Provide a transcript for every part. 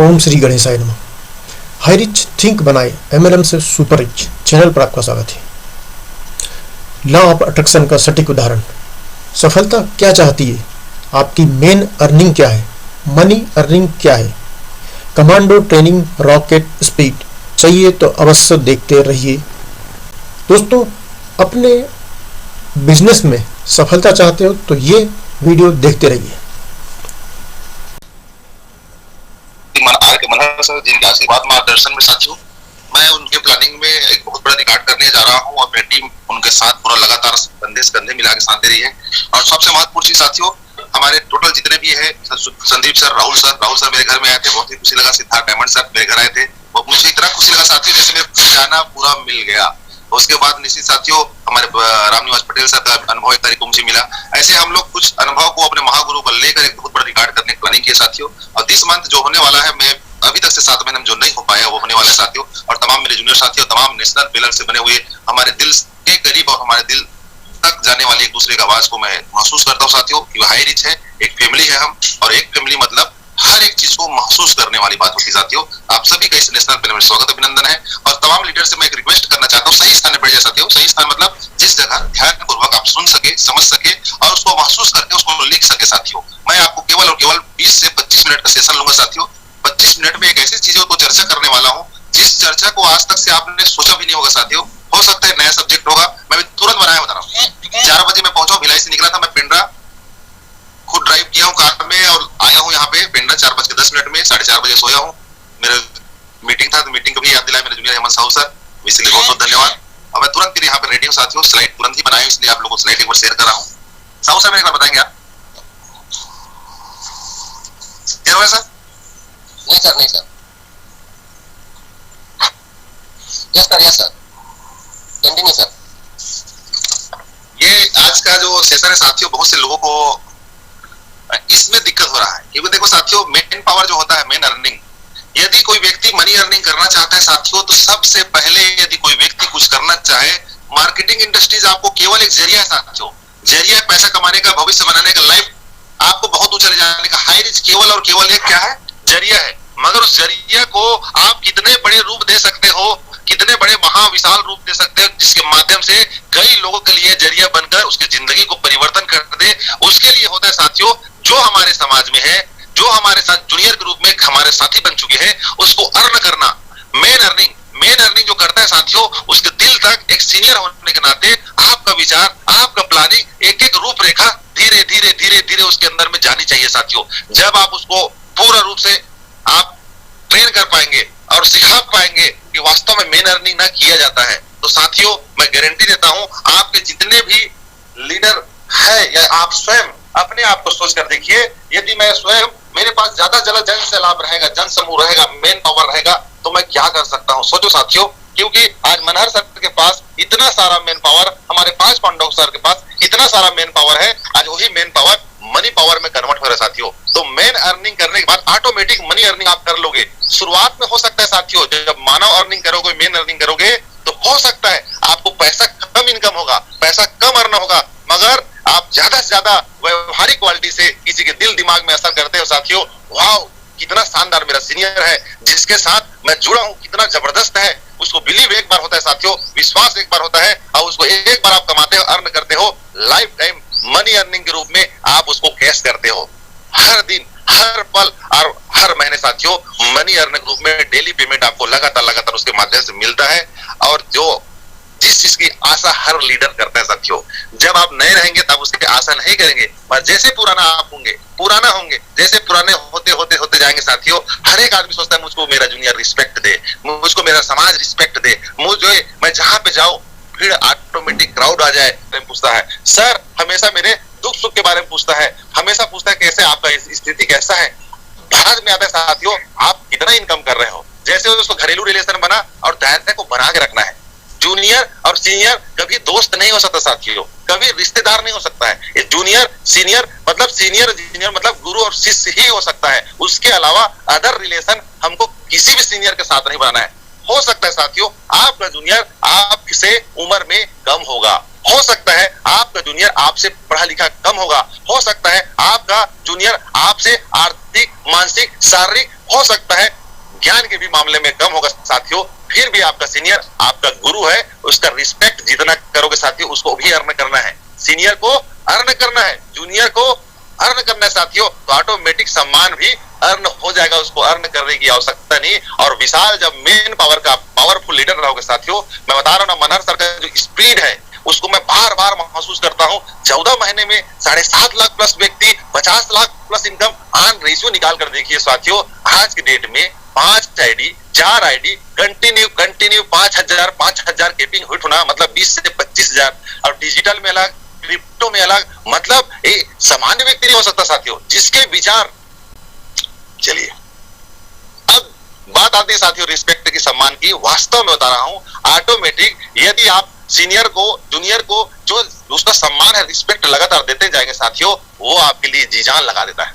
ओम श्री गणेशाय नमः। High rich think बनाए एमएलएम से सुपर रिच चैनल पर आपका स्वागत है। लॉ ऑफ अट्रैक्शन का सटीक उदाहरण। सफलता क्या चाहती है? आपकी मेन अर्निंग क्या है? मनी अर्निंग क्या है? कमांडो ट्रेनिंग रॉकेट स्पीड चाहिए तो अवश्य देखते रहिए। दोस्तों, अपने बिजनेस में सफलता चाहते हो तो ये वीडियो देखते रहिए। जिनके आशीर्वाद मार्गदर्शन में साथियों, मैं उनके प्लानिंग में एक बहुत बड़ा रिकॉर्ड करने जा रहा हूं और मेरी टीम उनके साथ पूरा लगातार कंधे से कंधे मिला के साथ दे रही है। और सबसे महत्वपूर्ण चीज साथियों, हमारे टोटल जितने भी है, संदीप सर, राहुल सर मेरे घर में आए थे, बहुत ही खुशी लगा। सिद्धार्थ डायमंड सर मेरे घर आए थे, वो मुझे इतना खुशी लगा साथियों जैसे मेरा खजाना पूरा मिल गया। उसके बाद निश्चित साथियों हमारे रामनिवास पटेल सर का अनुभव एक तारीख को मुझे मिला। ऐसे हम लोग कुछ अनुभव को अपने महागुरु को लेकर एक बहुत बड़ा रिकॉर्ड करने की प्लानिंग की साथियों। और दिस मंथ जो होने वाला है, मैं अभी तक से 7 महीने में जो नहीं हो पाया वो होने वाला है साथियों। और तमाम मेरे जूनियर साथियों, तमाम नेशनल पिलर से बने हुए हमारे दिल के करीब और हमारे दिल तक जाने वाली एक दूसरे की आवाज को मैं महसूस करता हूँ साथियों। कि हाई रिच है, एक फैमिली है हम, और एक फैमिली मतलब हर एक चीज को महसूस करने वाली बात होती है साथियों। आप सभी का इस नेशनल पिलर में स्वागत अभिनंदन है। और तमाम लीडर से मैं एक रिक्वेस्ट करना चाहता हूँ, सही स्थान में बैठ जाए साथियों। सही स्थान मतलब जिस जगह ध्यान पूर्वक आप सुन सके, समझ सके और उसको महसूस करके उसको लिख सके साथियों। मैं आपको केवल और केवल 20 से 25 मिनट का सेशन लूंगा साथियों। 25 मिनट में एक ऐसी चीजों को चर्चा करने वाला हूं जिस चर्चा को आज तक से आपने सोचा भी नहीं होगा साथियों। हो सकता है नया सब्जेक्ट होगा, मैं भी तुरंत बनाया बता रहा हूँ। 4 बजे मैं पहुंचा, भिलाई से निकला था, मैं पेंड्रा खुद ड्राइव किया हूँ कार में और आया हूँ यहाँ पे पेंड्रा 4:10 में। 4:30 बजे सोया हूँ। मेरा मीटिंग था, तो मीटिंग को भी याद दिलाया मेरे जूनियर हेमंत साहू सर, इसलिए बहुत बहुत धन्यवाद। और मैं तुरंत फिर यहाँ पे रेडी हूँ साथियों। स्लाइड तुरंत ही बनाई, इसलिए आप लोगों को स्लाइड एक बार शेयर कर रहा हूँ। साहू सर मेरे बताएंगे आप क्या सर? नहीं sir. Yes sir. Continue sir. ये आज का जो सेशन है साथियों, बहुत से लोगों को इसमें दिक्कत हो रहा है। क्योंकि देखो साथियों, मेन पावर जो होता है, मेन अर्निंग, यदि कोई व्यक्ति मनी अर्निंग करना चाहता है साथियों, तो सबसे पहले यदि कोई व्यक्ति कुछ करना चाहे, मार्केटिंग इंडस्ट्रीज आपको केवल एक जरिया है साथियों। जरिया है पैसा कमाने का, भविष्य बनाने का, लाइफ आपको बहुत ऊंचा ले जाने का। हाई रिच केवल और केवल एक क्या है? जरिया है। मगर उस जरिया को आप कितने बड़े रूप दे सकते हो, कितने बड़े महाविशाल रूप दे सकते हो, जिसके माध्यम से कई लोगों के लिए जरिया बनकर उसकी जिंदगी को परिवर्तन कर दे। उसके लिए होता है साथियों, जो हमारे समाज में है, जो हमारे साथ जूनियर के रूप में हमारे साथी बन चुके हैं, उसको अर्न करना। मेन अर्निंग जो करता है साथियों, उसके दिल तक एक सीनियर होने के नाते आपका विचार, आपका प्लानिंग, एक एक रूपरेखा धीरे धीरे उसके अंदर में जानी चाहिए साथियों। जब आप उसको पूर्ण रूप से आप ट्रेन कर पाएंगे और सिखा पाएंगे कि वास्तव में मेन अर्निंग ना किया जाता है, तो साथियों मैं गारंटी देता हूं, आपके जितने भी लीडर है या आप स्वयं अपने आप को सोच कर देखिए, यदि मैं स्वयं, मेरे पास ज्यादा जन से लाभ रहेगा, जन समूह रहेगा, मेन पावर रहेगा, तो मैं क्या कर सकता हूं? सोचो साथियों। क्योंकि आज मनहर सर के पास इतना सारा मेन पावर, हमारे 5 पांडव सर के पास इतना सारा मेन पावर है, आज वही मेन पावर मनी पावर में कन्वर्ट हो रहा है साथियों। तो मेन अर्निंग करने के बाद ऑटोमेटिक मनी अर्निंग आप कर लोगे। शुरुआत में हो सकता है साथियों, जब मानव अर्निंग करोगे, मेन अर्निंग करोगे, तो हो सकता है आपको पैसा कम इनकम होगा, पैसा कम अर्न होगा, मगर आप ज्यादा से ज्यादा व्यवहारिक क्वालिटी से किसी के दिल दिमाग में असर करते हो साथियों। वाह, कितना शानदार मेरा सीनियर है, जिसके साथ मैं जुड़ा हूं, कितना जबरदस्त है। उसको बिलीव एक बार होता है साथियों, विश्वास एक बार होता है, और उसको एक बार आप कमाते हो, अर्न करते हो, लाइफ टाइम मनी अर्निंग के रूप में आप उसको कैश करते हो। हर दिन, हर पल और हर महीने साथियों मनी अर्निंग के रूप में डेली पेमेंट आपको लगातार उसके माध्यम से मिलता है। और जो जिस चीज की आशा हर लीडर करता है साथियों, जब आप नए रहेंगे तब उसकी आशा नहीं करेंगे, पर जैसे पुराना होंगे, जैसे पुराने होते जाएंगे साथियों, हर एक आदमी सोचता है मुझको मेरा जूनियर रिस्पेक्ट दे, मुझको मेरा समाज रिस्पेक्ट दे, मुझे, मैं जहां पे जाऊं भीड़ ऑटोमेटिक क्राउड आ जाए, पूछता है सर, हमेशा मेरे दुख सुख के बारे में पूछता है, हमेशा पूछता है कैसे आपका स्थिति कैसा है। भारत में आता है साथियों, आप कितना इनकम कर रहे हो, जैसे उसको घरेलू रिलेशन बना और दायरे को बना के रखना है। जूनियर और सीनियर कभी दोस्त नहीं हो सकता साथियों, कभी रिश्तेदार नहीं हो सकता है। ये जूनियर सीनियर मतलब गुरु और शिष्य ही हो सकता है। उसके अलावा अदर रिलेशन हमको किसी भी सीनियर के साथ नहीं बनाना है। हो सकता है साथियों आपका जूनियर आपसे उम्र में कम होगा, हो सकता है आपका जूनियर आपसे पढ़ा लिखा कम होगा, हो सकता है आपका जूनियर आपसे आर्थिक, मानसिक, शारीरिक, हो सकता है ज्ञान के भी मामले में कम होगा साथियों, फिर भी आपका सीनियर आपका गुरु है, उसका रिस्पेक्ट जितना करोगे साथियों उसको भी अर्न करना है। सीनियर को अर्न करना है, जूनियर को अर्न करना है साथियों, तो ऑटोमेटिक सम्मान भी अर्न हो जाएगा, उसको अर्न करने की आवश्यकता नहीं। और विशाल जब मेन पावर का पावरफुल लीडर रहोगे साथियों, मैं बता रहा हूं ना, मनहर सर का जो स्पीड है उसको मैं बार बार महसूस करता हूं। 14 महीने में 7.5 लाख प्लस व्यक्ति, 50 lakh plus income on ratio निकाल कर देखिए साथियों। आज के डेट में 5 आईडी 4 आईडी कंटिन्यू 5,000 केपिंग हिट होना, मतलब 20 से 25,000, और डिजिटल में अलग, क्रिप्टो में अलग, मतलब सामान्य व्यक्ति नहीं हो सकता साथियों जिसके विचार। चलिए अब बात आती है साथियों रिस्पेक्ट की, सम्मान की। वास्तव में बता रहा हूं, ऑटोमेटिक यदि आप सीनियर को, जूनियर को जो उसका सम्मान है, रिस्पेक्ट लगातार देते जाएंगे साथियों, वो आपके लिए जी जान लगा देता है।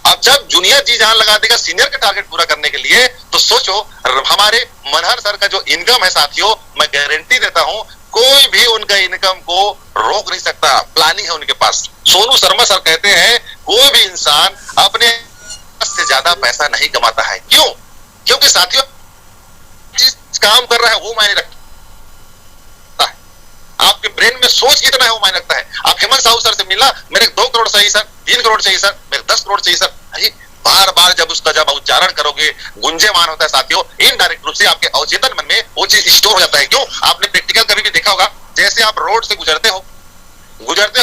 अब जब जूनियर जी जान लगा देगा सीनियर का टारगेट पूरा करने के लिए, तो सोचो हमारे मनहर सर का जो इनकम है साथियों, मैं गारंटी देता हूं कोई भी उनका इनकम को रोक नहीं सकता। प्लानिंग है उनके पास। सोनू शर्मा सर कहते हैं कोई भी इंसान अपने से ज्यादा पैसा नहीं कमाता है। क्यों? क्योंकि साथियों जिस काम कर रहा है वो मायने रखता है, आपके ब्रेन में सोच कितना है वो मायने रखता है। आप हेमंत साहू सर से मिला, मेरे 2 करोड़ चाहिए सर, 3 करोड़ चाहिए सर, मेरे 10 करोड़ चाहिए सर, अरे बार बार जब उसका जब उच्चारण करोगे गुंजेमान होता है साथियों, इनडायरेक्ट रूप से आपके अवचेतन मन में वो चीज स्टोर हो जाता है। क्यों? आपने प्रैक्टिकल कभी भी देखा होगा, जैसे आप रोड से गुजरते हो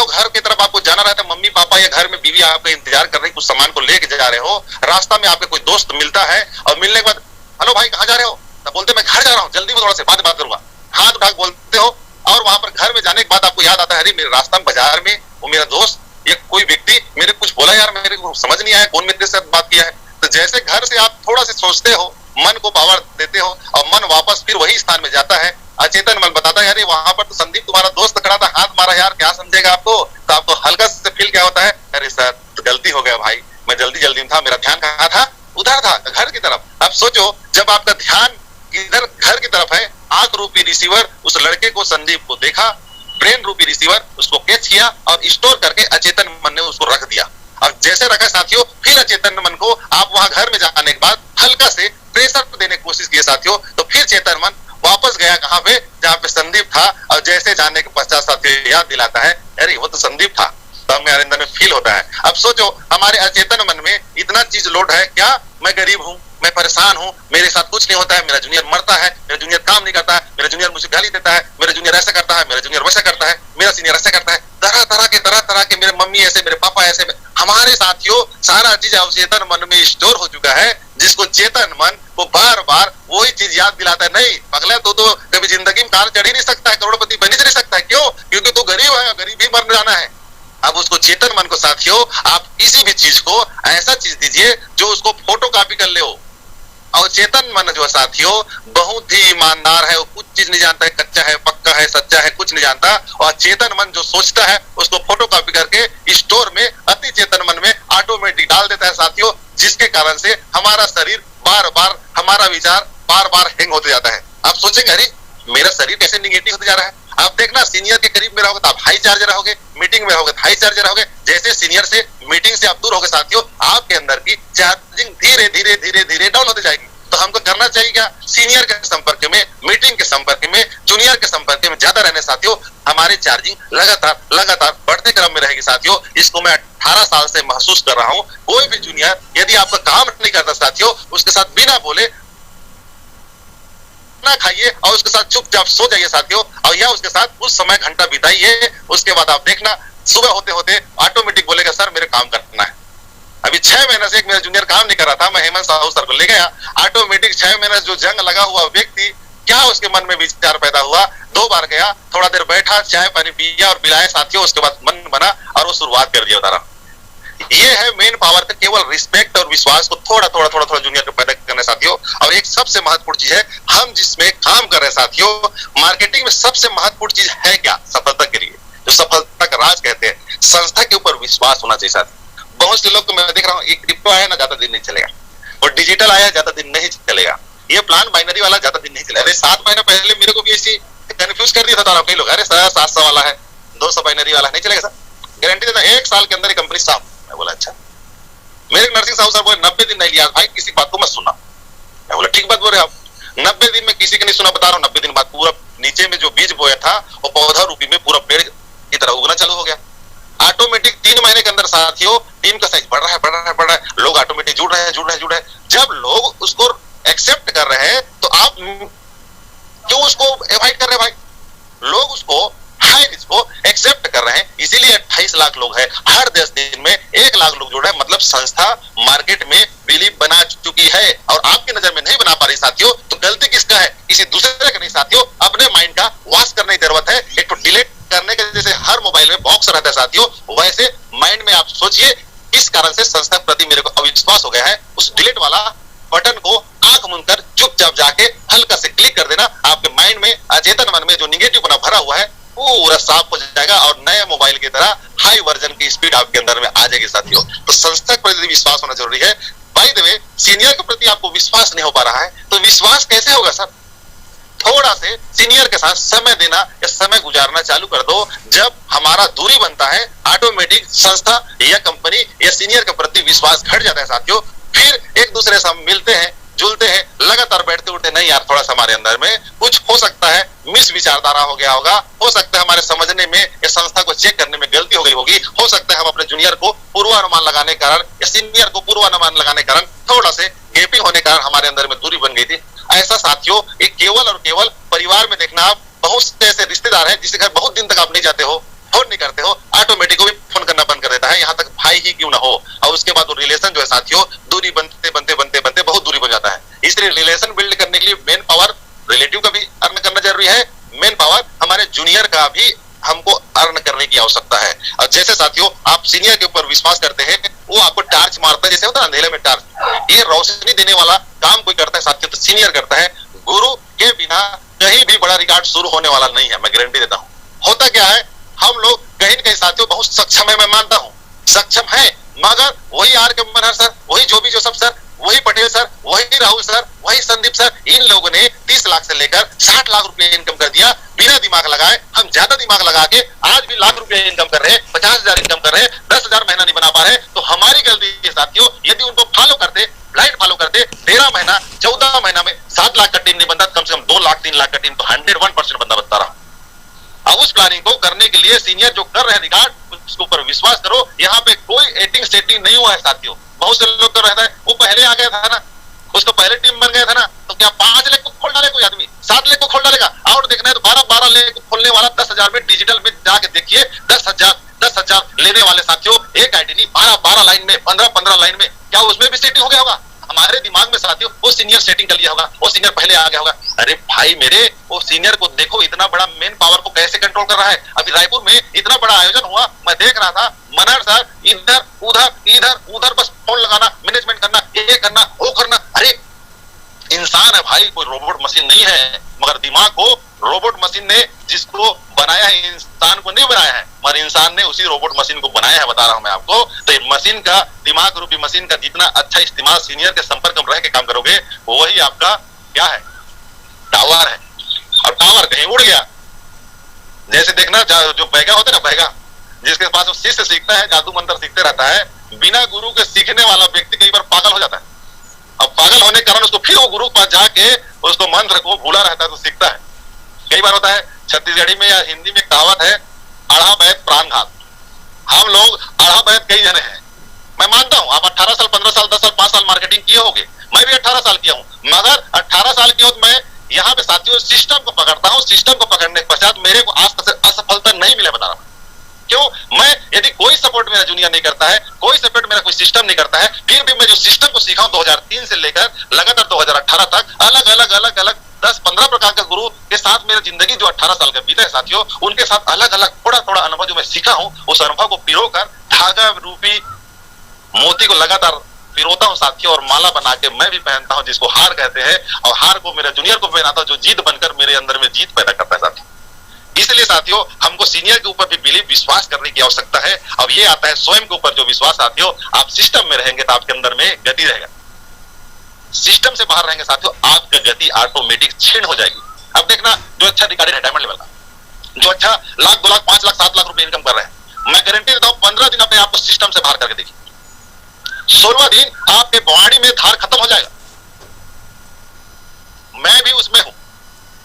घर की तरफ आपको जाना रहता है, मम्मी पापा या घर में बीवी आपका इंतजार कर रही, कुछ सामान को लेके जा रहे हो, रास्ता में आपके कोई दोस्त मिलता है और मिलने के बाद हेलो भाई कहाँ जा रहे हो, तो बोलते मैं घर जा रहा हूँ, जल्दी में थोड़ा से बात करूंगा, हाथ उठा के बोलते हो, और वहां पर घर में जाने के बाद आपको याद आता है अरे मेरे रास्ता में बाजार में वो मेरा दोस्त या कोई व्यक्ति मेरे कुछ बोला यार, मेरे को समझ नहीं आया कौन मेरे साथ बात किया है। तो जैसे घर से आप थोड़ा सा सोचते हो, मन को पावर देते हो और मन वापस फिर वही स्थान में जाता है, अचेतन मन बताता है अरे वहां पर तो संदीप तुम्हारा दोस्त खड़ा था, हाथ मारा यार, क्या समझेगा आपको, तो आपको हल्का से फील क्या होता है, अरे सर तो गलती हो गया भाई, मैं जल्दी में था, मेरा ध्यान कहाँ था, उधर था घर की तरफ। अब सोचो जब आपका ध्यान इधर घर की तरफ है, आंख रूपी रिसीवर उस लड़के को, संदीप को देखा, ब्रेन रूपी रिसीवर उसको कैच किया और स्टोर करके अचेतन मन ने उसको रख दिया। अब जैसे रखा साथियों, फिर अचेतन मन को आप वहां घर में जाने के बाद हल्का से प्रेशर देने की कोशिश की साथियों, तो फिर चेतन मन वापस गया कहां पे, जहां पे संदीप था, और जैसे जाने के पश्चात साथियों याद दिलाता है अरे वो तो संदीप था, तो हमें अंदर में फील होता है। अब सोचो हमारे अचेतन मन में इतना चीज लोड है, क्या मैं गरीब हूं, मैं परेशान हूं, मेरे साथ कुछ नहीं होता है, मेरा जूनियर मरता है, मेरा जूनियर काम नहीं करता है, मेरा जूनियर मुझे गाली देता है, मेरा जूनियर ऐसा करता है, मेरा जूनियर वैसा करता है, मेरा सीनियर ऐसा करता है, तरह तरह के मेरे मम्मी ऐसे, मेरे पापा ऐसे। हमारे साथियों सारा चीज अवचेतन मन में स्टोर हो चुका है, जिसको चेतन मन को बार बार वही चीज याद दिलाता है, नहीं पगला तो कभी जिंदगी में कार चढ़ ही नहीं सकता है, करोड़पति बन ही नहीं सकता है। क्यों? क्योंकि तू गरीब है, गरीब ही मर जाना है। अब उसको चेतन मन को साथियों आप किसी भी चीज को ऐसा चीज दीजिए जो उसको फोटो कॉपी कर ले हो। और चेतन मन जो साथियों बहुत ही ईमानदार है, वो कुछ चीज नहीं जानता है, कच्चा है, पक्का है, सच्चा है, कुछ नहीं जानता। और चेतन मन जो सोचता है उसको फोटो कॉपी करके स्टोर में अति चेतन मन में ऑटोमेटिक डाल देता है साथियों, जिसके कारण से हमारा शरीर बार बार, हमारा विचार बार बार हैंग होते जाता है। आप सोचेंगे अरे मेरा शरीर कैसे निगेटिव होते जा रहा है। आप देखना सीनियर के करीब में रहोगे तो आप हाई चार्जर रहोगे, मीटिंग में रहोगे तो हाई चार्जर रहोगे, जैसे सीनियर से मीटिंग से आप दूर होगे साथियों, आपके अंदर की चार्जिंग धीरे धीरे डाउन होती जाएगी। तो हमको करना चाहिए क्या? सीनियर के संपर्क में, मीटिंग के संपर्क में, जूनियर के संपर्क में ज्यादा रहने साथियों, हमारी चार्जिंग लगातार बढ़ते क्रम में रहेगी साथियों। इसको मैं 18 साल से महसूस कर रहा हूं। कोई भी जूनियर यदि आपका काम नहीं करता साथियों, उसके साथ बिना बोले ना खाइए और उसके साथ चुपचाप सो जाइए साथियों, और या उसके साथ कुछ समय घंटा बिताइए। उसके बाद आप देखना सुबह होते होते ऑटोमेटिक बोलेगा सर मेरे काम करना है। अभी 6 महीने से एक मेरा जूनियर काम नहीं कर रहा था, मैं हेमंत साहू सर को ले गया, ऑटोमेटिक 6 महीने जो जंग लगा हुआ व्यक्ति, क्या उसके मन में विचार पैदा हुआ, 2 बार गया, थोड़ा देर बैठा, चाय पानी पिया और पिलाया साथियों, उसके बाद मन बना और वो शुरुआत कर दिया। बता रहा ये है मेन पावर का, केवल रिस्पेक्ट और विश्वास को थोड़ा जूनियर को पैदा करना साथियों। और एक सबसे महत्वपूर्ण चीज है, हम जिसमें काम कर रहे हैं साथियों, मार्केटिंग में सबसे महत्वपूर्ण चीज है क्या सफलता के लिए, जो सफलता का राज कहते हैं, संस्था के ऊपर विश्वास होना चाहिए साथियों। बहुत से लोग को मैं देख रहा हूँ, एक क्रिप्टो आया ना ज्यादा दिन नहीं चलेगा, और डिजिटल आया ज्यादा दिन नहीं चलेगा, ये प्लान बाइनरी वाला ज्यादा दिन नहीं चलेगा। अरे 7 महीने पहले मेरे को भी ऐसी कंफ्यूज कर दिया था कई लोग, अरे सर 700 वाला है, 200 बाइनरी वाला नहीं चलेगा सर, गारंटी देता 1 साल के अंदर कंपनी साफ। मैं बोला अच्छा, मेरे नर्सिंग साहब बोले 90 दिन नहीं लिया भाई, किसी बात को मत सुनना। मैं बोला ठीक बात बोल रहे आप, 90 दिन में किसी के नहीं सुना, बता रहा हूँ 90 दिन बाद पूरा नीचे में जो बीज बोया था वो पौधा रूपी में पूरा पेड़ की तरह उगना चालू हो गया। ऑटोमेटिक 3 महीने के अंदर साथियों टीम का साइज बढ़ रहा है, बढ़ रहा है, बढ़ रहा है, लोग ऑटोमेटिक जुड़ रहे हैं, जुड़ रहे हैं, जुड़ रहे हैं। जब लोग उसको एक्सेप्ट कर रहे हैं तो आप क्यों उसको अवॉइड कर रहे हैं भाई? लोग उसको हाई रिस्क को एक्सेप्ट कर रहे हैं, इसीलिए 28 लाख लोग हैं, हर 10 दिन में 1 लाख लोग जुड़ रहे हैं। मतलब संस्था मार्केट में बिलीव बना चुकी है और आपकी नजर में नहीं बना पा रही साथियों, तो गलती किसका है? किसी दूसरे का नहीं साथियों, अपने माइंड का वॉश करने की जरूरत है। एक तो डिलीट करने के जैसे हर मोबाइल में बॉक्स रहता है साथियों, वैसे माइंड में आप सोचिए इस कारण से संस्था के प्रति मेरे को अविश्वास हो गया है, उस डिलीट वाला बटन को आंख मूंद कर चुपचाप जाके हल्का से क्लिक कर देना। आपके माइंड में, अचेतन मन में जो निगेटिव बना भरा हुआ है पूरा साफ हो जाएगा और नए मोबाइल की तरह हाई वर्जन की स्पीड आपके अंदर में आ जाएगी साथियों। तो संस्था के प्रति विश्वास होना जरूरी है। बाय द वे, सीनियर के प्रति आपको विश्वास नहीं हो पा रहा है तो विश्वास कैसे होगा सर? थोड़ा से सीनियर के साथ समय देना या समय गुजारना चालू कर दो। जब हमारा दूरी बनता है ऑटोमेटिक संस्था या कंपनी या सीनियर के प्रति विश्वास घट जाता है साथियों। फिर एक दूसरे से हम मिलते हैं, जुलते हैं, लगातार बैठते उठते नहीं यार थोड़ा सा हमारे अंदर में कुछ हो सकता है, मिस विचारधारा हो गया होगा, हो सकता है हमारे समझने में या संस्था को चेक करने में गलती हो गई होगी, हो सकता है हम अपने जूनियर को पूर्वानुमान लगाने के कारण या सीनियर को पूर्वानुमान लगाने के कारण थोड़ा से गैपिंग होने के कारण हमारे अंदर में दूरी बन गई थी। ऐसा साथियों एक केवल और केवल परिवार में देखना, आप बहुत से ऐसे रिश्तेदार हैं जिसके घर बहुत दिन तक आप नहीं जाते हो, फोन नहीं करते हो, ऑटोमेटिक भी फोन करना बंद कर देता है, यहाँ तक भाई ही क्यों ना हो। और उसके बाद वो रिलेशन जो है साथियों दूरी बनते बनते बनते बनते बहुत दूरी बन जाता है। इसलिए रिलेशन बिल्ड करने के लिए मेन पावर रिलेटिव का भी अर्न करना जरूरी है, मेन पावर हमारे जूनियर का भी हमको अर्न करने की आवश्यकता है। और जैसे साथियों आप सीनियर के ऊपर विश्वास करते हैं, वो आपको टार्च मारता है, जैसे होता है अंधेरे में टार्च, ये रोशनी देने वाला काम कोई करता है साथियों तो सीनियर करता है। गुरु के बिना कहीं भी बड़ा रिकॉर्ड शुरू होने वाला नहीं है, मैं गारंटी देता हूँ। होता क्या है, हम लोग कहीं न कहीं साथियों बहुत सक्षम है, मैं मानता हूँ सक्षम है, मगर वही आर के मनहर सर, वही जोबी जोसेफ सर, वही पटेल सर, वही राहुल सर, वही संदीप सर, इन लोगों ने 30 लाख से लेकर 60 लाख रुपए इनकम कर दिया बिना दिमाग लगाए। हम ज्यादा दिमाग लगा के आज भी लाख रुपए इनकम कर रहे हैं, 50,000 इनकम कर रहे हैं, 10,000 महीना नहीं बना पा रहे। तो हमारी गलती है साथियों, यदि उनको फॉलो करते, ब्लाइंड फॉलो करते, 13 महीना 14 महीना में 7 लाख का टीम नहीं बनता, कम से कम 2 लाख 3 लाख का टीम तो 101% बंदा बनता रहा। अब उस प्लानिंग को करने के लिए सीनियर जो कर रहे हैं रिकॉर्ड, उसके ऊपर विश्वास करो। यहाँ पे कोई एटिंग सेटिंग नहीं हुआ है साथियों। बहुत से लोग तो रहता है वो पहले आ गया था ना, उसको पहले टीम बन गया था ना, तो क्या 5 लाख को खोल डाले कोई आदमी, 7 लाख को खोल डालेगा? और देखना है तो 12 लाख को खोलने वाला 10,000 में डिजिटल में जाके देखिए, 10,000 लेने वाले साथियों एक आईडी नहीं, 12 लाइन में, 15 लाइन में, क्या उसमें भी सेटिंग हो गया होगा? हमारे दिमाग में साथियों वो सीनियर सेटिंग कर लिया होगा, वो सीनियर पहले आ गया होगा। अरे भाई मेरे, वो सीनियर को देखो इतना बड़ा मेन पावर को कैसे कंट्रोल कर रहा है। अभी रायपुर में इतना बड़ा आयोजन हुआ, मैं देख रहा था, मनहर सर इधर उधर बस फोन लगाना, मैनेजमेंट करना, ये करना, वो करना। अरे इंसान है भाई, कोई रोबोट मशीन नहीं है, मगर दिमाग को रोबोट मशीन ने जिसको बनाया है, इंसान को नहीं बनाया है, मगर इंसान ने उसी रोबोट मशीन को बनाया है, बता रहा हूं मैं आपको। तो मशीन का, दिमाग रूपी मशीन का जितना अच्छा इस्तेमाल सीनियर के संपर्क में रह के काम करोगे, वही आपका क्या है, टावर है। और टावर कहीं उड़ गया, जैसे देखना जो बैगा होता है ना, बैगा जिसके पास वो शिष्य सीखता है, जादू मंत्र सीखते रहता है, बिना गुरु के सीखने वाला व्यक्ति कई बार पागल हो जाता है। अब पागल होने के कारण उसको फिर वो गुरु के पास जाके उसको मंत्र को भूला रहता है तो सीखता है। कई बार होता है, छत्तीसगढ़ी में या हिंदी में कहावत है, आढ़ा बैत प्राण घात। हम लोग आढ़ा बैत कई जने हैं, मैं मानता हूं आप 18 साल 15 साल 10 साल 5 साल मार्केटिंग किए होंगे, मैं भी 18 साल किया हूं, मगर 18 साल की बाद मैं यहाँ पे साथियों सिस्टम को पकड़ता हूँ। सिस्टम को पकड़ने के पश्चात मेरे को आज तक असफलता नहीं मिले, बता रहा हूं क्यों। मैं यदि कोई सपोर्ट मेरा जूनियर नहीं करता है, कोई सपोर्ट मेरा कोई सिस्टम नहीं करता है, फिर भी मैं जो सिस्टम को सीखा हूं 2003 से लेकर लगातार 2018 तक, अलग अलग 10-15 प्रकार का गुरु के साथ मेरा जिंदगी जो 18 साल का बीता है साथियों, उनके साथ अलग अलग थोड़ा अनुभव जो मैं सीखा हूं, उस अनुभव को पिरोकर धागा रूपी मोती को लगातार पिरोता हूं साथियों, और माला बना के मैं भी पहनता हूं, जिसको हार कहते हैं। और हार को मेरे जूनियर को पहनाता हूं, जो जीत बनकर मेरे अंदर में जीत पैदा करता है साथियों। इसलिए साथियों हमको सीनियर के ऊपर भी बिलीव, विश्वास करने की आवश्यकता है। अब ये आता है स्वयं के ऊपर जो विश्वास साथियों, आप सिस्टम में रहेंगे तो आपके अंदर में गति रहेगा, सिस्टम से बाहर रहेंगे साथियों आपकी गति ऑटोमेटिक क्षीण हो जाएगी। अब देखना, जो अच्छा अधिकारी है डायमंड लेवल का, जो अच्छा 1 लाख 2 लाख 5 लाख 7 लाख रुपए इनकम कर रहे हैं, मैं गारंटी देता हूं 15 दिन अपने आपको सिस्टम से बाहर करके देखिए, 16वां दिन आपके बॉडी में धार खत्म हो जाएगा। मैं भी उसमें हूं,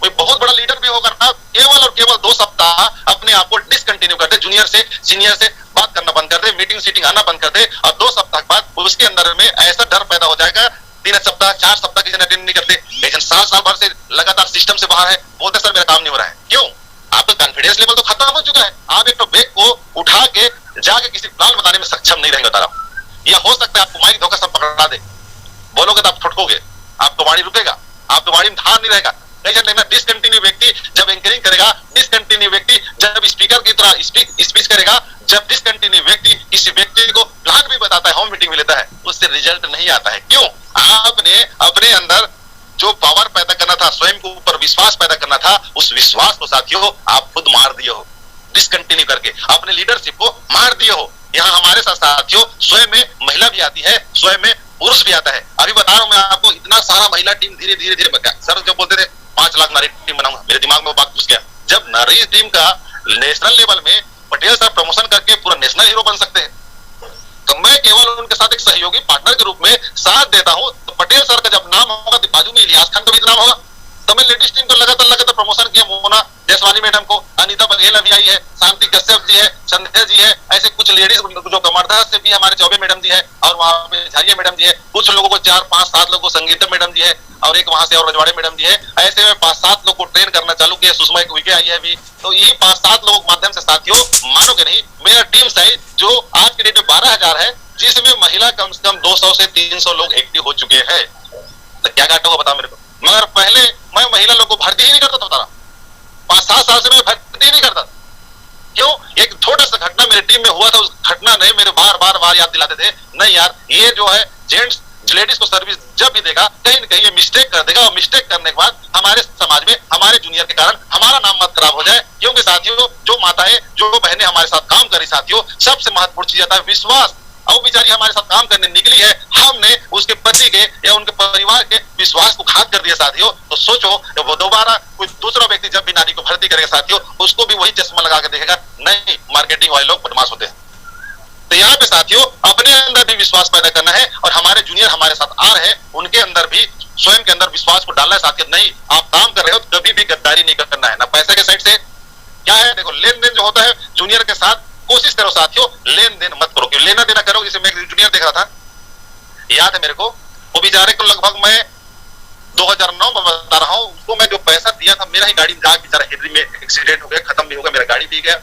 कोई बहुत बड़ा लीडर भी होगा ना, केवल और केवल 2 सप्ताह अपने आप को डिसकंटिन्यू कर दे, जूनियर से सीनियर से बात करना बंद कर दे, मीटिंग सीटिंग आना बंद कर दे, और 2 सप्ताह के बाद उसके अंदर में ऐसा डर पैदा हो जाएगा। 3 सप्ताह 4 सप्ताह किसी ने अटेंड नहीं करते, लेकिन साल भर से लगातार सिस्टम से बाहर है, बोलते सर मेरा काम नहीं हो रहा है। क्यों? आपका कॉन्फिडेंस लेवल तो खत्म हो चुका है। आप एक तो बैग को उठा के जाके किसी प्लान बताने में सक्षम नहीं रहेंगे। बता रहा हूं, या हो सकता है आपको माइक धोखा सब पकड़ा दे, बोलोगे तो आप ठुटकोगे, आपको वाणी रुकेगा, आपको वाणी में धार नहीं रहेगा। डिसकंटिन्यू व्यक्ति जब एंकरिंग करेगा, डिसकंटिन्यू व्यक्ति जब स्पीकर की तरह स्पीच करेगा, जब डिसकंटिन्यू व्यक्ति किसी व्यक्ति को प्लान भी बताता है, होम मीटिंग भी लेता है, उससे रिजल्ट नहीं आता है। क्यों? आपने अपने अंदर जो पावर पैदा करना था, स्वयं के ऊपर विश्वास पैदा करना था, उस विश्वास को साथियों आप खुद मार दिए हो, डिसकंटिन्यू करके अपने लीडरशिप को मार दिए हो। यहाँ हमारे साथ साथियों स्वयं में महिला भी आती है, स्वयं में पुरुष भी आता है। अभी बता रहा हूं मैं आपको, इतना सारा महिला टीम धीरे धीरे बन गया। सर जो बोलते थे 5 लाख नारी टीम बनाऊंगा, मेरे दिमाग में वो बात घुस गया। जब नारी टीम का नेशनल लेवल में पटेल सर प्रमोशन करके पूरा नेशनल हीरो बन सकते हैं, तो मैं केवल उनके साथ एक सहयोगी पार्टनर के रूप में साथ देता हूं। तो पटेल सर का जब नाम होगा तो बाजू में इलियास खान का भी नाम होगा। तो मैं लेडीज टीम को लगातार प्रमोशन किया। मोना जयसवानी मैडम को, अनीता बघेल अभी आई है, शांति कश्यप जी है, संध्या जी है, ऐसे कुछ लेडीज जो कमरधा से भी हमारे चौबे मैडम जी है, और वहां पे झारिया मैडम जी है, कुछ लोगों को 4, 5, 7 लोगों को संगीता मैडम जी है, और एक वहां से और रजवाड़े मैडम जी है। ऐसे में 5-7 लोग को ट्रेन करना चालू किया। सुषमा एक विके आई है अभी। तो यही 5-7 लोगों के माध्यम से साथियों, मानोगे नहीं, मेरा टीम साइज जो आज के डेट में 12,000 है, जिसमें महिला कम से कम 200 से 300 लोग एक्टिव हो चुके हैं। तो क्या घाटा होगा बता मेरे को। मगर पहले मैं महिला लोग को भर्ती ही नहीं करता था, बता रहा 5-7 साल से मैं भर्ती ही नहीं करता। क्यों? एक छोटा सा घटना मेरी टीम में हुआ था, उस घटना ने मेरे बार याद दिलाते थे, नहीं यार ये जो है जेंट्स लेडीज को सर्विस जब भी देगा कहीं न कहीं ये मिस्टेक कर देगा, और मिस्टेक करने के बाद हमारे समाज में हमारे जूनियर के कारण हमारा नाम मत खराब हो जाए। क्योंकि साथियों जो माताएं जो बहनें हमारे साथ काम करी साथियों, सबसे महत्वपूर्ण चीज आता है विश्वास। और बेचारी हमारे साथ काम करने निकली है, हमने उसके पति के या उनके परिवार के विश्वास को घात कर दिया साथियों। तो सोचो वो दोबारा कोई दूसरा व्यक्ति जब भी नारी को भर्ती करेगा साथियों, उसको भी वही चश्मा लगा के देखेगा, नहीं मार्केटिंग वाले लोग बदमाश होते हैं। तो यहाँ पे साथियों अपने अंदर भी विश्वास पैदा करना है, और हमारे जूनियर हमारे साथ आ रहे हैं, उनके अंदर भी स्वयं के अंदर विश्वास को डालना है साथियों। नहीं आप काम कर रहे हो, कभी भी गद्दारी नहीं करना है, ना पैसे के साइड से। क्या है देखो, लेन देन जो होता है जूनियर के साथ, कोशिश करो साथियों लेन देन मत करो, क्यों लेना देना करो। जैसे मैं जूनियर देख रहा था, याद है मेरे को, वो बेचारे को लगभग मैं 2009 में बता रहा हूँ, उसको मैं जो पैसा दिया था, मेरा ही गाड़ी में जाके बेचारा हेडरी में एक्सीडेंट हो गया, खत्म भी हो गया, मेरा गाड़ी भी गया।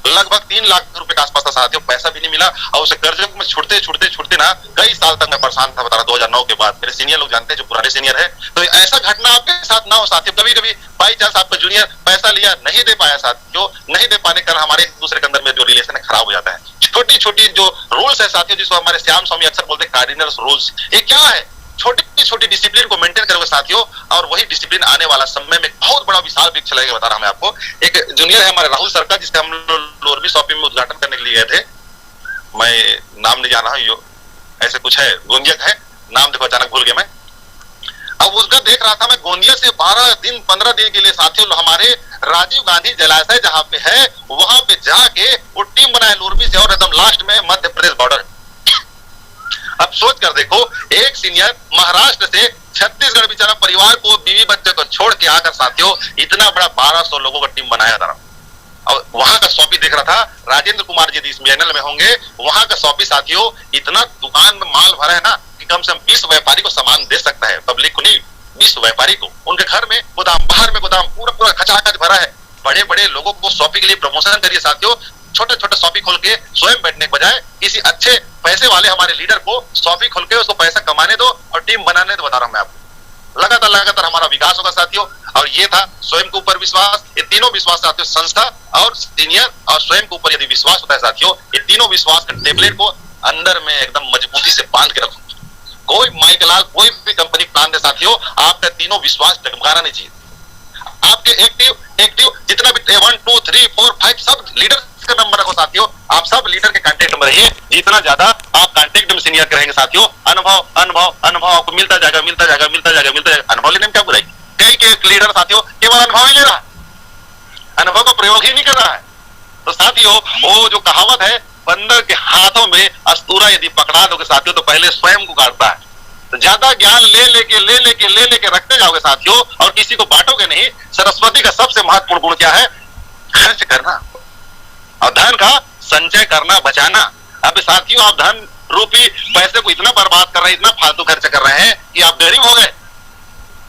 लगभग 3 लाख रुपए के आसपास था साथियों, पैसा भी नहीं मिला, और उसे कर्जे में छुटते ना कई साल तक मैं परेशान था, बता रहा 2009 के बाद। मेरे सीनियर लोग जानते हैं जो पुराने सीनियर है। तो ऐसा घटना आपके साथ ना हो साथियों। कभी कभी बाई चांस आपका जूनियर पैसा लिया नहीं दे पाया साथियों, नहीं दे पाने कारण हमारे एक दूसरे के अंदर में जो रिलेशन है खराब हो जाता है। छोटी छोटी जो रूल्स है साथियों, जिसको हमारे श्याम स्वामी अक्सर बोलते हैं कार्डिनल रूल्स, ये क्या है? छोटी छोटी डिसिप्लिन को मेंटेन करोगे साथियों, और वही डिसिप्लिन आने वाला समय में बहुत बड़ा विशाल वृक्ष लगेगा। बता रहा हूं मैं आपको, एक जूनियर है हमारे राहुल सर का, जिसका हम लोग लोरबी शॉपिंग में उद्घाटन करने के लिए गए थे। मैं नाम नहीं जाना हूं, ऐसे कुछ है, गोंदिया का है नाम, देखो अचानक भूल गया मैं। अब उसका देख रहा था मैं, गोंदिया से 15 दिन के लिए साथियों हमारे राजीव गांधी जलाशय जहां पे है, वहां पे जाके वो टीम बनाए लोरबी से, और एकदम लास्ट में मध्य प्रदेश बॉर्डर। अब सोच कर देखो, एक सीनियर महाराष्ट्र से छत्तीसगढ़ बेचारा परिवार को, बीवी बच्चे को छोड़ के आकर साथियों इतना बड़ा 1200 लोगों का टीम बनाया था। और वहां का शॉपी देख रहा था, राजेंद्र कुमार जी इस चैनल में होंगे, वहां का शॉपी साथियों इतना दुकान में माल भरा है ना कि कम से कम 20 व्यापारी को सामान दे सकता है, पब्लिक को नहीं, 20 व्यापारी को। उनके घर में गोदाम, बाहर में गोदाम, पूरा खचाखच भरा है। बड़े बड़े लोगों को शॉपी के लिए प्रमोशन करिए साथियों। छोटे छोटे शॉपी खोल के स्वयं बैठने के बजाय किसी अच्छे पैसे वाले हमारे लीडर को शॉपी खोल के उसको पैसा कमाने दो और टीम बनाने दो। बता रहा हूं मैं आपको, लगातार हमारा विकास होगा साथियों। और ये था स्वयं के ऊपर विश्वास, ये तीनों विश्वास साथियों, संस्था और सीनियर और स्वयं के ऊपर यदि विश्वास होता है साथियों, ये तीनों विश्वास के टेबलेट को अंदर में एकदम मजबूती से बांध के रखो। कोई माइकलाल कोई भी कंपनी प्लान दे साथियों, आपका तीनों विश्वास डगमगाना नहीं चाहिए। आपके एक्टिव जितना भी 1 2 3 4 5 सब लीडर का नंबर रखो साथियों। आप सब लीडर के कांटेक्ट में रहिए। जितना ज्यादा आप कांटेक्ट में सीनियर के रहेंगे साथियों, अनुभव आपको मिलता जाएगा। अनुभव लेने में क्या बुराई? कई के लीडर साथियों केवल अनुभव ही ले रहा है, अनुभव का प्रयोग ही नहीं कर रहा है। तो साथियों वो जो कहावत है बंदर के हाथों में अस्तूरा यदि पकड़ा दोगे साथियों तो पहले स्वयं को काटता है। तो ज्यादा ज्ञान ले लेके रखते जाओगे साथियों और किसी को बांटोगे नहीं। सरस्वती का सबसे महत्वपूर्ण गुण क्या है? खर्च करना और धन का संचय करना, बचाना। अब साथियों आप धन रूपी पैसे को इतना बर्बाद कर रहे हैं, इतना फालतू खर्च कर रहे हैं कि आप गरीब हो गए।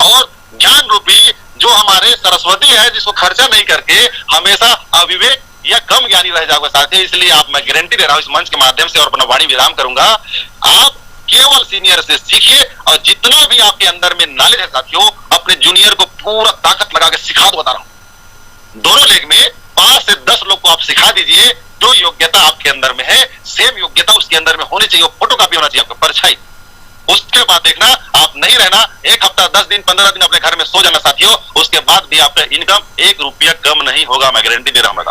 और ज्ञान रूपी जो हमारे सरस्वती है जिसको खर्चा नहीं करके हमेशा अविवेक या कम ज्ञानी रह जाओगे साथियों। इसलिए आप मैं गारंटी दे रहा हूं इस मंच के माध्यम से और अपना वाणी विराम करूंगा, आप केवल सीनियर से सीखिए और जितना भी आपके अंदर में नॉलेज है साथियों अपने जूनियर को पूरा ताकत लगा के सिखा दो। बता रहा हूं दोनों लेग में 5 से 10 लोग को आप सिखा दीजिए। जो योग्यता आपके अंदर में है सेम योग्यता उसके अंदर में होनी चाहिए, फोटो कॉपी होना चाहिए आपका परछाई। उसके बाद देखना आप नहीं रहना, 1 हफ्ता 10 दिन 15 दिन अपने घर में सो जाना साथियों, उसके बाद भी आपका इनकम 1 रुपया कम नहीं होगा, मैं गारंटी दे रहा हूं।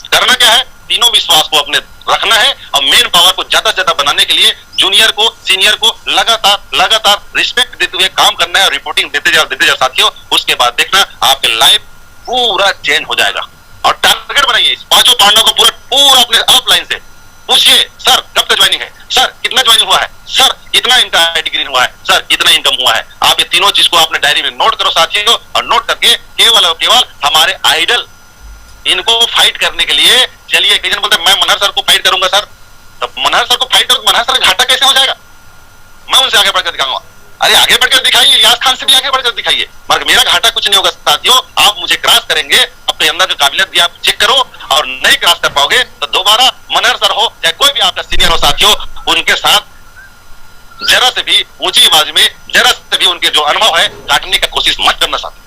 करना क्या है? तीनों विश्वास को अपने रखना है और मेन पावर को ज्यादा से ज्यादा बनाने के लिए जूनियर को सीनियर को लगातार रिस्पेक्ट देते हुए काम करना है और रिपोर्टिंग देते जाओ साथियों। उसके बाद देखना आपके लाइफ पूरा चेंज हो जाएगा। और टारगेट बनाइए इस 5 पांडवों को पूरा अपने अपलाइन से पूछिए, सर कब तक ज्वाइनिंग है, सर कितना ज्वाइनिंग हुआ है, सर कितना इनका डिग्री हुआ है, सर कितना इनकम हुआ है। आप ये तीनों चीज को अपने डायरी में नोट करो साथियों और नोट करके केवल और केवल हमारे आइडल इनको फाइट करने के लिए चलिए। कई जन बोलते हैं मैं मनहर सर को फाइट करूंगा सर, तो मनहर सर को फाइट करो, मनहर सर घाटा कैसे हो जाएगा? मैं उनसे आगे बढ़कर दिखाऊंगा। अरे आगे बढ़कर दिखाइए, इलियास खान से भी आगे बढ़कर दिखाइए, मगर मेरा घाटा कुछ नहीं होगा साथियों। आप मुझे क्रॉस करेंगे, अपने अंदर जो काबिलियत भी आप चेक करो और नहीं क्रॉस कर पाओगे तो दोबारा मनहर सर हो चाहे कोई भी आपका सीनियर हो साथियों, उनके साथ जरा से भी ऊंची आवाज में जरा से भी उनके जो अनुभव है काटने का कोशिश मत करना साथियों।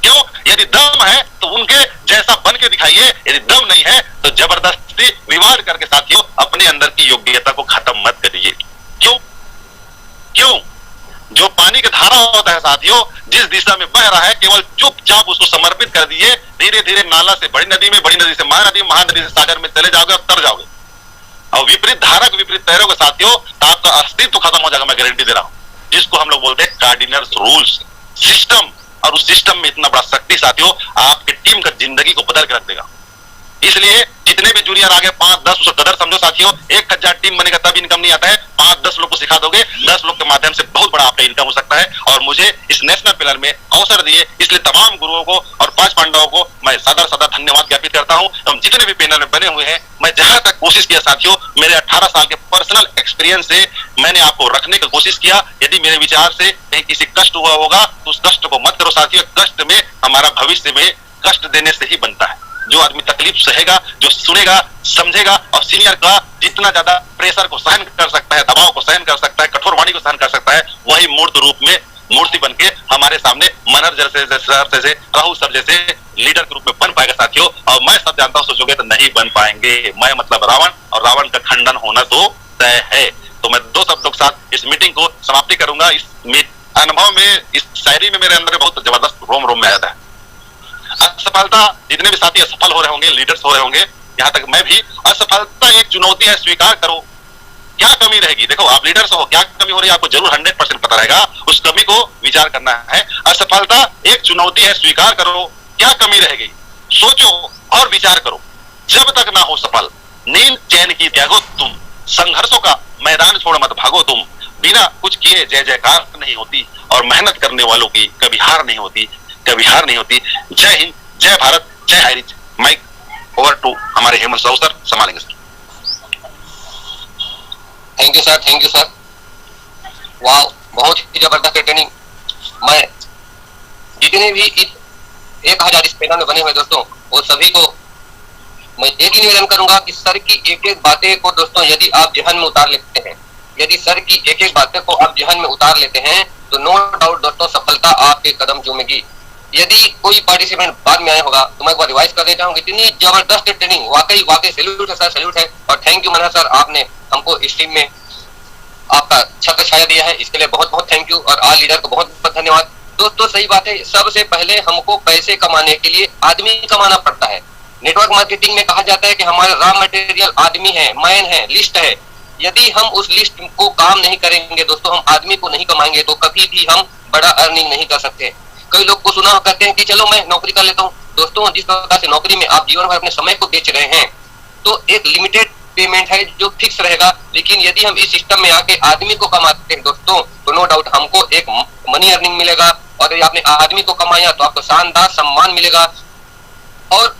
क्यों? यदि दम है तो उनके जैसा बन के दिखाइए, यदि दम नहीं है तो जबरदस्ती विवाद करके साथियों अपने अंदर की योग्यता को खत्म मत करिए। क्यों? जो पानी का धारा होता है साथियों जिस दिशा में बह रहा है केवल चुपचाप उसको समर्पित कर दीजिए, धीरे धीरे नाला से बड़ी नदी में, बड़ी नदी से महानदी, महानदी से सागर में चले जाओगे और तर जाओगे। और विपरीत धारा के विपरीत तैरोगे साथियों तो आपका अस्तित्व खत्म हो जाएगा, मैं गारंटी दे रहा हूं। जिसको हम लोग बोलते हैं कार्डिनल रूल्स सिस्टम, और उस सिस्टम में इतना बड़ा शक्ति साथियों आपकी टीम का जिंदगी को बदल के रख देगा। इसलिए जितने भी जूनियर आ गए 5-10 उसको कदर समझो साथियों। 1000 टीम बनेगा तब इनकम नहीं आता है, 5-10 लोग को सिखा दोगे, 10 लोग के माध्यम से बहुत बड़ा आपका इनकम हो सकता है। और मुझे इस नेशनल पिलर में अवसर दिए इसलिए तमाम गुरुओं को और 5 पांडवों को मैं सदा धन्यवाद ज्ञापित करता हूं। हम जितने भी पैनल में बने हुए हैं, मैं जहां तक कोशिश किया साथियों मेरे 18 साल के पर्सनल एक्सपीरियंस से मैंने आपको रखने की कोशिश किया। यदि मेरे विचार से कहीं किसी कष्ट हुआ होगा तो उस कष्ट को मत करो साथियों। कष्ट में हमारा भविष्य में कष्ट देने से ही बनता है। जो आदमी तकलीफ सहेगा, जो सुनेगा, समझेगा और सीनियर का जितना ज्यादा प्रेशर को सहन कर सकता है, दबाव को सहन कर सकता है, कठोर वाणी को सहन कर सकता है, वही मूर्त रूप में मूर्ति बनके हमारे सामने मनहर जैसे राहुल सर जैसे लीडर के रूप में बन पाएगा साथियों। और मैं सब जानता हूं सोचोगे तो नहीं बन पाएंगे। मैं मतलब रावण, और रावण का खंडन होना तो तय है। तो मैं 2 शब्दों के साथ इस मीटिंग को समाप्ति करूंगा। इस अनुभव में, इस शायरी में मेरे अंदर बहुत जबरदस्त रोम में आता है। असफलता, जितने भी साथी असफल हो रहे होंगे, लीडर्स हो रहे होंगे, यहां तक मैं भी, असफलता एक चुनौती है, स्वीकार करो। क्या कमी रहेगी? देखो आप लीडर्स हो, क्या कमी हो रही है आपको जरूर 100% पता रहेगा, उस कमी को विचार करना है। असफलता एक चुनौती है, स्वीकार करो। क्या कमी रहेगी? सोचो और विचार करो। जब तक ना हो सफल, नींद चैन की त्यागो तुम, संघर्षों का मैदान छोड़ मत भागो तुम। बिना कुछ किए जय जयकार नहीं होती और मेहनत करने वालों की कभी हार नहीं होती, कभी हार नहीं होती। जय हिंद, जय भारत, जय हाईरिच। माइक ओवर टू हमारे हेमंत साहू सर, संभालेंगे सर। Thank you sir. वाह, बहुत ही जबरदस्त ट्रेनिंग। मैं जितने भी 1000 इस पैनल में बने हुए दोस्तों, वो सभी को मैं एक ही निवेदन करूंगा कि सर की एक बातें को दोस्तों यदि आप जहन में उतार लेते हैं, यदि सर की एक बातें को आप जहन में उतार लेते हैं तो नो डाउट दोस्तों सफलता आपके कदम चूमेगी। यदि कोई पार्टिसिपेंट बाद में आया होगा तो मैं एक बार रिवाइज कर देता हूँ। इतनी जबरदस्त ट्रेनिंग, वाकई सैल्यूट है सर, सैल्यूट है। और थैंक यू मनहर सर, आपने हमको इस टीम में आपका छत्र छाया दिया है, इसके लिए बहुत बहुत थैंक यू। और आल लीडर को बहुत बहुत धन्यवाद। दोस्तों सही बात है, सबसे पहले हमको पैसे कमाने के लिए आदमी कमाना पड़ता है। नेटवर्क मार्केटिंग में कहा जाता है कि हमारा रॉ मटेरियल आदमी है, मैन है, लिस्ट है। यदि हम उस लिस्ट को काम नहीं करेंगे दोस्तों, हम आदमी को नहीं कमाएंगे तो कभी भी हम बड़ा अर्निंग नहीं कर सकते। कई लोग को सुना कहते हैं कि चलो मैं नौकरी कर लेता हूँ। दोस्तों जिस प्रकार से नौकरी में आप जीवन भर अपने समय को बेच रहे हैं, तो एक लिमिटेड पेमेंट है जो फिक्स रहेगा। लेकिन यदि हम इस सिस्टम में आके आदमी को कमाते हैं दोस्तों, तो नो डाउट हमको एक मनी अर्निंग मिलेगा, और यदि आपने आदमी को कमाया तो आपको शानदार सम्मान मिलेगा। और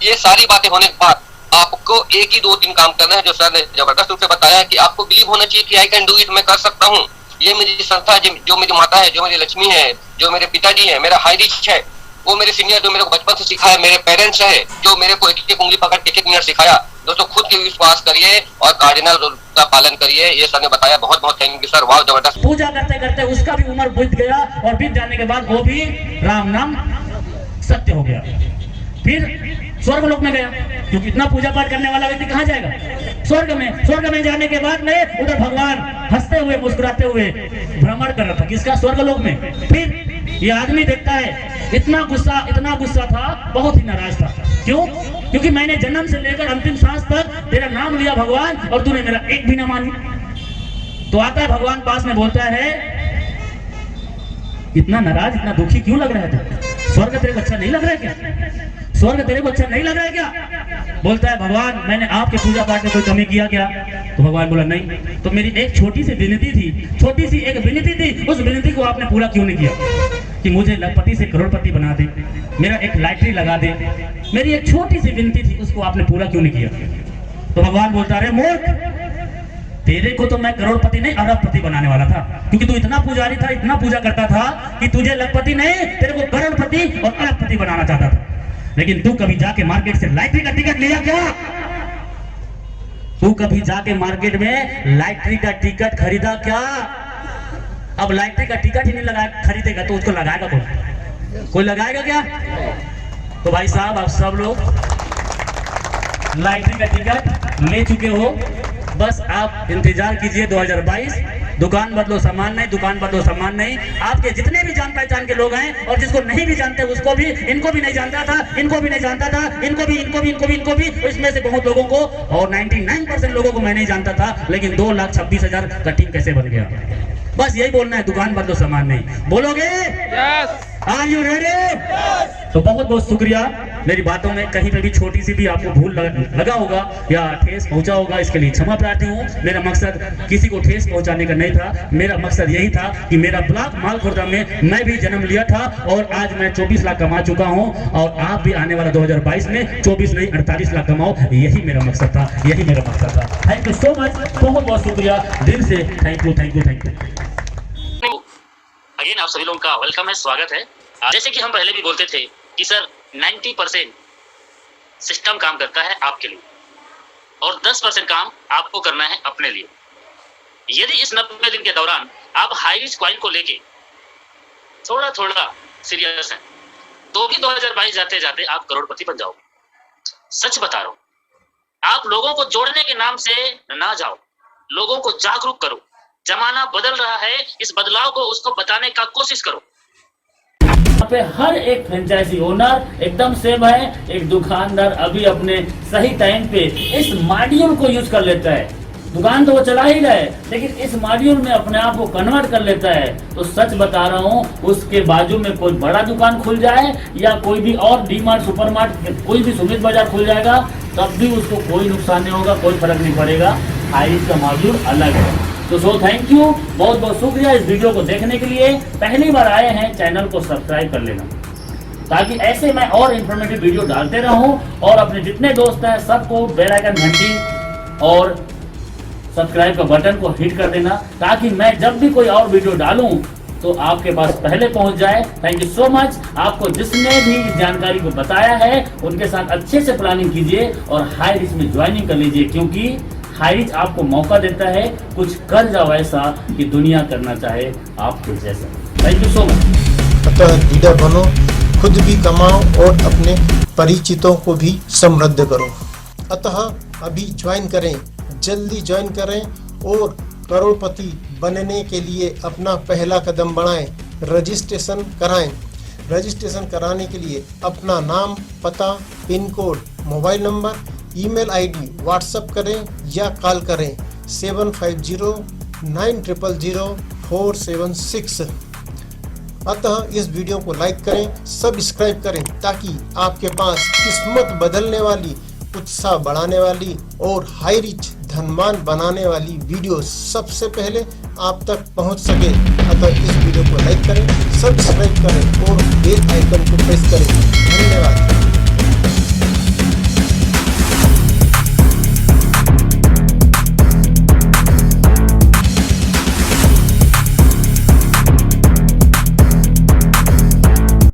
ये सारी बातें होने के बाद आपको एक ही 2-3 काम करना है, जो सर ने जबरदस्त रूप से बताया कि आपको बिलीव होना चाहिए कि आई कैन डू इट, मैं कर सकता हूँ। ये मेरी संस्था है, जो मेरी माता है, जो मेरी लक्ष्मी है, जो मेरे पिताजी है, मेरा हाई रिच है, वो मेरे सीनियर जो मेरे को बचपन से सिखाया, मेरे पेरेंट्स है जो मेरे को एक उंगली पकड़ के 1 मिनट सिखाया। दोस्तों खुद के विश्वास करिए और कार्डिनल रूल का पालन करिए, ये सर ने बताया। बहुत बहुत थैंक यू सर, वाह जबरदस्त। पूजा करते करते उसका भी उम्र बीत गया, और बीत जाने के बाद वो भी राम नाम सत्य हो गया। फिर स्वर्ग लोक में गया, क्योंकि इतना पूजा पाठ करने वाला व्यक्ति कहाँ जाएगा? स्वर्ग में जाने के बाद में उधर भगवान हंसते हुए मुस्कुराते हुए भ्रमण कर रहा था, किसका? स्वर्ग लोक में। फिर ये आदमी देखता है, इतना गुस्सा था, बहुत ही नाराज था। क्यों? क्योंकि मैंने जन्म से लेकर अंतिम सांस तक तेरा नाम लिया भगवान, और तूने मेरा एक भी ना मानी। तो आता है भगवान पास में, बोलता है इतना नाराज, इतना दुखी क्यों लग रहा है तू? स्वर्ग तेरे को अच्छा नहीं लग रहा है क्या? स्वर्ग तेरे को अच्छा नहीं लग रहा है क्या? बोलता है भगवान मैंने आपके पूजा पाठ में कोई कमी किया क्या? तो भगवान बोला नहीं। तो मेरी एक छोटी सी विनती थी, छोटी सी एक विनती थी, उस विनती को आपने पूरा क्यों नहीं किया? कि मुझे लखपति से करोड़पति बना दे, मेरा एक लॉटरी लगा दे। मेरी एक छोटी सी विनती थी, उसको आपने पूरा क्यों नहीं किया? तो भगवान बोलता है मूर्ख, तेरे को तो मैं करोड़पति नहीं अरबपति बनाने वाला था, क्योंकि तू इतना पुजारी था, इतना पूजा करता था कि तुझे लखपति नहीं, तेरे को करोड़पति और अरबपति बनाना चाहता था। लेकिन तू कभी जाके मार्केट से लॉटरी का टिकट लिया क्या? तू कभी जाके मार्केट में लॉटरी का टिकट खरीदा क्या? अब लॉटरी का टिकट ही नहीं लगा खरीदेगा तो उसको लगाएगा कौन? कोई लगाएगा क्या? तो भाई साहब आप सब लोग लॉटरी का टिकट ले चुके हो, बस आप इंतजार कीजिए 2022। दुकान बदलो सामान नहीं, दुकान बदलो सामान नहीं। आपके जितने भी जान पहचान के लोग हैं, और जिसको नहीं भी जानते उसको भी, इनको भी नहीं जानता था, इनको भी नहीं जानता था, इनको भी, इसमें से बहुत लोगों को, और 99% लोगों को मैं नहीं जानता था, लेकिन 2,26,000 का टीम कैसे बन गया? बस यही बोलना है, दुकान बदलो सामान नहीं। बोलोगे? Are you ready? तो बहुत बहुत शुक्रिया। मेरी बातों में कहीं पे भी छोटी सी भी आपको भूल लगा होगा या ठेस पहुंचा होगा, इसके लिए क्षमा प्रार्थी हूँ। मेरा मकसद किसी को ठेस पहुंचाने का नहीं था, मेरा मकसद यही था कि मेरा ब्लॉक मालखुर्दा में मैं भी जन्म लिया था, और आज मैं 24 लाख कमा चुका हूँ, और आप भी आने वाला 2022 में 24 नहीं 48 लाख कमाओ। यही मेरा मकसद था, यही मेरा मकसद था। थैंक यू सो मच, बहुत बहुत शुक्रिया दिल से, थैंक यू। अगेन आप सभी लोगों का वेलकम है, स्वागत है। जैसे कि हम पहले भी बोलते थे कि सर 90% सिस्टम काम करता है आपके लिए, और 10% काम आपको करना है अपने लिए। यदि इस 90 दिन के दौरान आप हाई रिस्क कॉइन को लेके थोड़ा सीरियस हैं, तो भी 2022 जाते जाते आप करोड़पति बन जाओगे। सच बता रहा हूं, आप लोगों को जोड़ने के नाम से ना जाओ, लोगों को जागरूक करो। जमाना बदल रहा है, इस बदलाव को उसको बताने का कोशिश करो। यहाँ पे हर एक फ्रेंचाइजी ओनर एकदम सेम है। एक दुकानदार अभी अपने सही टाइम पे इस मॉड्यूल को यूज कर लेता है। दुकान तो वो चला ही रहा है, लेकिन इस मॉड्यूल में अपने आप को कन्वर्ट कर लेता है। तो सच बता रहा हूँ, उसके बाजू में कोई बड़ा दुकान खुल जाए या कोई भी और डी-मार्ट, सुपर मार्ट, कोई भी सुमित बाजार खुल जाएगा, तब भी उसको कोई नुकसान नहीं होगा, कोई फर्क नहीं पड़ेगा। हाईरिस्क का मॉड्यूल अलग है। तो थैंक यू, बहुत बहुत शुक्रिया इस वीडियो को देखने के लिए। पहली बार आए हैं, चैनल को सब्सक्राइब कर लेना, ताकि ऐसे मैं और इन्फॉर्मेटिव वीडियो डालते रहूं, और अपने जितने दोस्त हैं सबको बेल आइकन घंटी और सब्सक्राइब का बटन को हिट कर देना, ताकि मैं जब भी कोई और वीडियो डालूं तो आपके पास पहले पहुंच जाए। Thank you so much. आपको जिसने भी इस जानकारी को बताया है उनके साथ अच्छे से प्लानिंग कीजिए और हाई रिस्क में ज्वाइनिंग कर लीजिए, क्योंकि हाई रिस्क आपको मौका देता है कुछ कर जाओ ऐसा कि दुनिया करना चाहे आपके जैसा। Thank you so much. अतः लीडर बनो, खुद भी कमाओ और अपने परिचितों को भी समृद्ध करो। अतः अभी ज्वाइन करें, जल्दी ज्वाइन करें और करोड़पति बनने के लिए अपना पहला कदम बढ़ाएं। रजिस्ट्रेशन कराएं। रजिस्ट्रेशन कराने के लिए अपना नाम, पता, pin code, mobile number, email ID WhatsApp करें या कॉल करें 7509000476। अतः इस वीडियो को लाइक करें, सब्सक्राइब करें, ताकि आपके पास किस्मत बदलने वाली उत्साह बढ़ाने वाली और हाई रिच धनवान बनाने वाली वीडियो सबसे पहले आप तक पहुंच सके। अतः इस वीडियो को लाइक करें, सब्सक्राइब करें और बेल आइकन को प्रेस करें